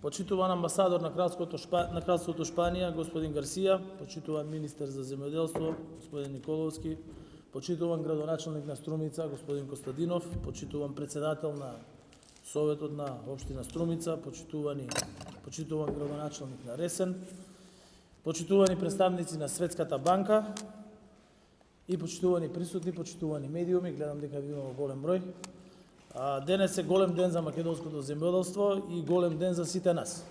почитуван амбасадор на Кралството Шпанија, господин Гарсија, почитуван министер за земјоделство, господин Николовски, почитуван градоначалник на Струмица, господин Костадинов, почитуван председател на Советот на општина Струмица, почитуван градоначалник на Ресен, почитувани представници на Светската банка и почитувани присутни, почитувани медиуми, гледам дека ви имало голем број. Денес е голем ден за македонското земјоделство и голем ден за сите нас.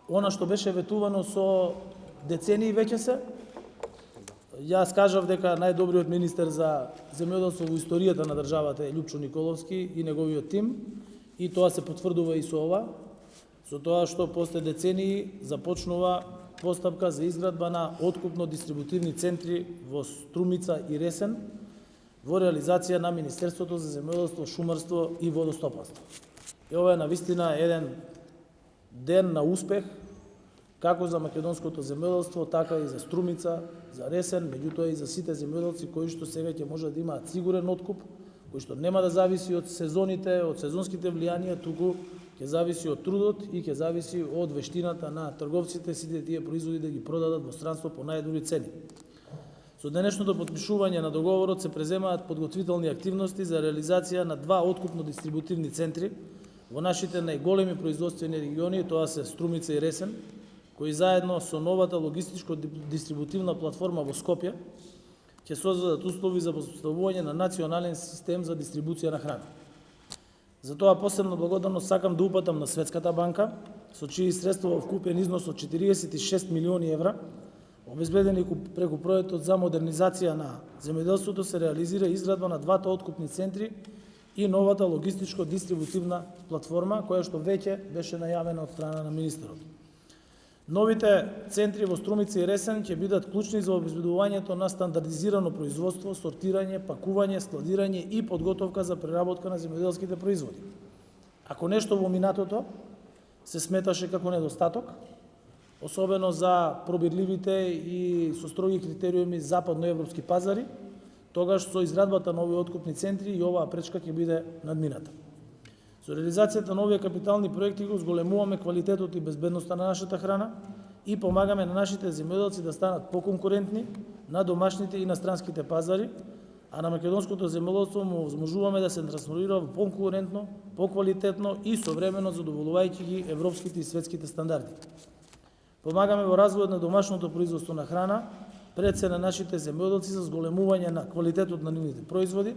Она што беше ветувано со децении веќе се, јас кажав дека најдобриот министер за земјоделство во историјата на државата е Љупчо Николовски и неговиот тим, и тоа се потврдува и со ова, со тоа што после децении започнува постапка за изградба на откупно-дистрибутивни центри во Струмица и Ресен, во реализација на Министерството за земјоделство, шумарство и водостопанство. И ова е навистина еден ден на успех, како за македонското земјоделство, така и за Струмица, за Ресен, меѓутоа и за сите земјоделци кои што сега ќе можат да имаат сигурен откуп, кои што нема да зависи од сезоните, од сезонските влијанија, туку ќе зависи од трудот и ќе зависи од вештината на трговците сите тие производи да ги продадат во странство по најдобри цени. Со денешното потпишување на договорот се преземаат подготвителни активности за реализација на два откупно-дистрибутивни центри во нашите најголеми производствени региони, тоа се Струмица и Ресен, кои заедно со новата логистичко-дистрибутивна платформа во Скопје ќе создадат услови за поставување на национален систем за дистрибуција на храна. За тоа посебно благодарност сакам да упатам на Светската банка, со чии средства во вкупен износ од 46 милиони евра, обезбедени преку проектот за модернизација на земјоделството, се реализира изградба на двата откупни центри и новата логистичко-дистрибутивна платформа, која што веќе беше најавена од страна на министерот. Новите центри во Струмица и Ресен ќе бидат клучни за обезбедувањето на стандардизирано производство, сортирање, пакување, складирање и подготовка за преработка на земјоделските производи. Ако нешто во минатото се сметаше како недостаток, особено за пробирливите и со строги критериуми западноевропски пазари, тогаш со изградбата на овие откупни центри и оваа пречка ќе биде надмината. Со реализацијата на овие капитални проекти го зголемуваме квалитетот и безбедноста на нашата храна и помагаме на нашите земјоделци да станат поконкурентни на домашните и на странските пазари, а на македонското земјоделство му возможуваме да се трансформира во поконкурентно, поквалитетно и современо задоволувајќи ги европските и светските стандарди. Помагаме во развојот на домашното производство на храна, пред се на нашите земјоделци за зголемување на квалитетот на нивните производи,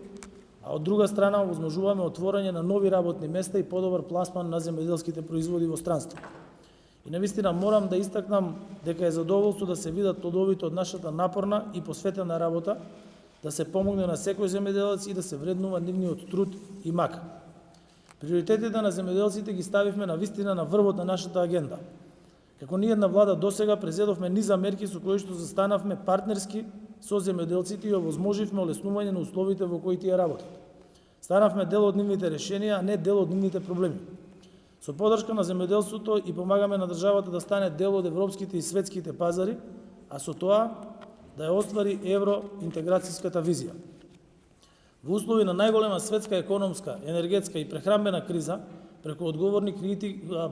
а од друга страна возможуваме отворање на нови работни места и подобар пласман на земјоделските производи во странство. И навистина морам да истакнам дека е задоволство да се видат плодовите од нашата напорна и посветена работа, да се помогне на секој земјоделец и да се вреднува нивниот труд и мака. Приоритетите на земјоделците ги ставивме навистина на врвот на нашата агенда. Како ниедна влада досега презедовме низа мерки со кои што застанавме партнерски со земјоделците и овозможивме олеснување на условите во кои тие работат. Станавме дел од нивните решенија, а не дел од нивните проблеми. Со поддршка на земјоделството и помагаме на државата да стане дел од европските и светските пазари, а со тоа да ја оствари евроинтеграцијската визија. Во услови на најголема светска економска, енергетска и прехранбена криза, преку одговорни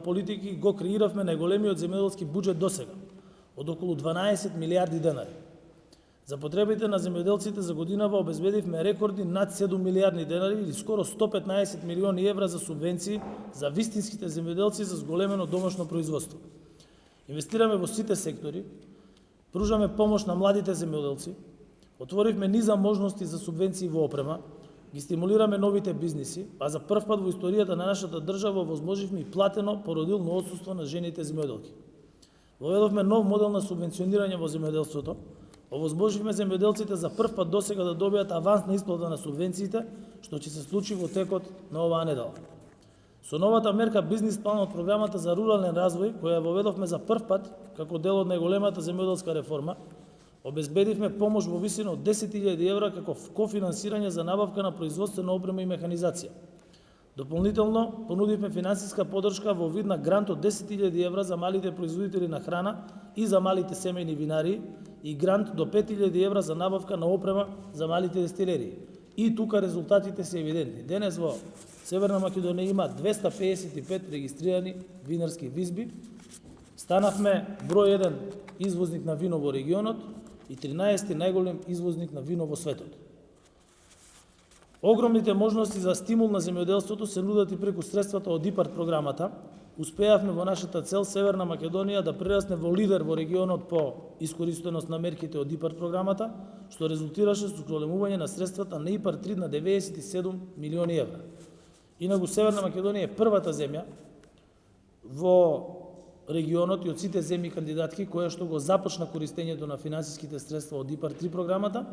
политики го креиравме најголемиот земјоделски буџет досега, од околу 12 милиарди денари. За потребите на земјоделците за годинава обезбедивме рекордни над 7 милиарди денари или скоро 115 милиони евра за субвенции за вистинските земјоделци за зголемено домашно производство. Инвестираме во сите сектори, пружаме помош на младите земјоделци, отворивме низа можности за субвенции во опрема, ги стимулираме новите бизниси, а за прв пат во историјата на нашата држава возможивме и платено породилно отсуство на жените земјоделки. Воведовме нов модел на субвенционирање во земјоделството, овозможивме земјоделците за прв пат досега да добијат авансна исплата на субвенциите, што ќе се случи во текот на оваа недела. Со новата мерка бизнис план од програмата за рурален развој, која воведовме за прв пат како дел од најголемата земјоделска реформа, обезбедивме помош во висина од 10.000 евра како кофинансирање за набавка на производствена опрема и механизација. Дополнително понудивме финансиска поддршка во вид на грант од 10.000 евра за малите производители на храна и за малите семејни винари и грант до 5.000 евра за набавка на опрема за малите дестилерии. и тука резултатите се евидентни. Денес во Северна Македонија има 255 регистрирани винарски визби. Станавме број 1 извозник на вино во регионот и 13 најголем извозник на вино во светот. Огромните можности за стимул на земјоделството се нудат и преку средствата од ИПАРД програмата. Успеавме во нашата цел Северна Македонија да прерасне во лидер во регионот по искористеност на мерките од ИПАРД програмата, што резултираше со зголемување на средствата на ИПАРД 3 на 97 милиони евра. Инаку Северна Македонија е првата земја во регионот и од сите земји кандидатки која што го започна користењето на финансиските средства од ИПАРД 3 програмата,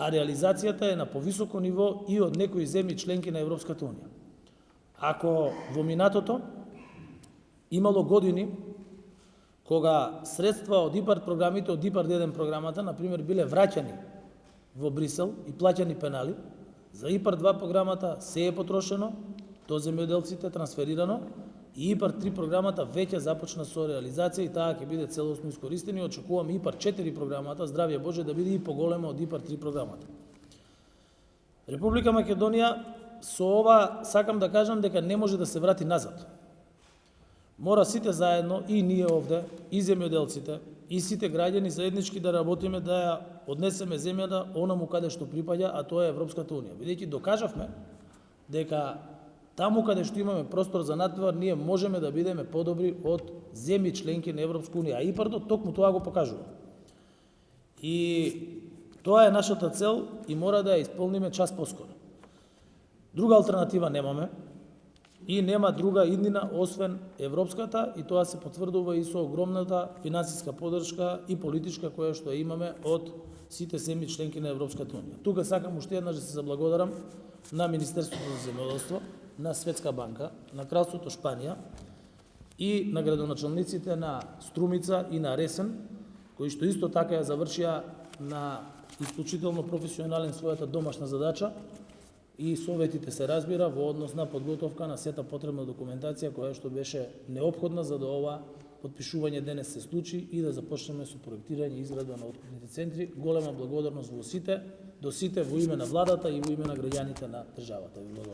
а реализацијата е на повисоко ниво и од некои земји членки на Европската унија. Ако во минатото имало години кога средства од ИПАРД програмите, од ИПАРД 1 програмата, например, биле враќани во Брисел и плаќани пенали, за ИПАРД 2 програмата се е потрошено, до земјоделците трансферирано, и ИПАРД 3 програмата веќе започна со реализација и таа ќе биде целосно искористена и очекуваме ИПАРД 4 програмата, здравје Боже, да биде и поголема од ИПАРД 3 програмата. Република Македонија со ова сакам да кажам дека не може да се врати назад. Мора сите заедно, и ние овде, и земјоделците, и сите граѓани заеднички да работиме да ја однесеме земјата онаму каде што припаѓа, а тоа е Европската унија. Бидејќи докажавме дека таму каде што имаме простор за надпревар, ние можеме да бидеме подобри од земји членки на Европска унија, а ИПАРДот токму тоа го покажува. И тоа е нашата цел и мора да ја исполниме час поскоро. Друга алтернатива немаме и нема друга иднина освен европската, и тоа се потврдува и со огромната финансиска поддршка и политичка која што имаме од сите земји членки на Европската унија. Тука сакам уште еднаш да се заблагодарам на Министерството за земјоделство, на Светска банка, на Кралството Шпанија и на градоначалниците на Струмица и на Ресен, кои што исто така ја завршија на исклучително професионален својата домашна задача, и советите се разбира во однос на подготовка на сета потребна документација која што беше неопходна за да ова подпишување денес се случи и да започнеме со проектирање и изградба на откупните центри. Голема благодарност до сите во име на владата и во име на граѓаните на државата. Ви благодарам.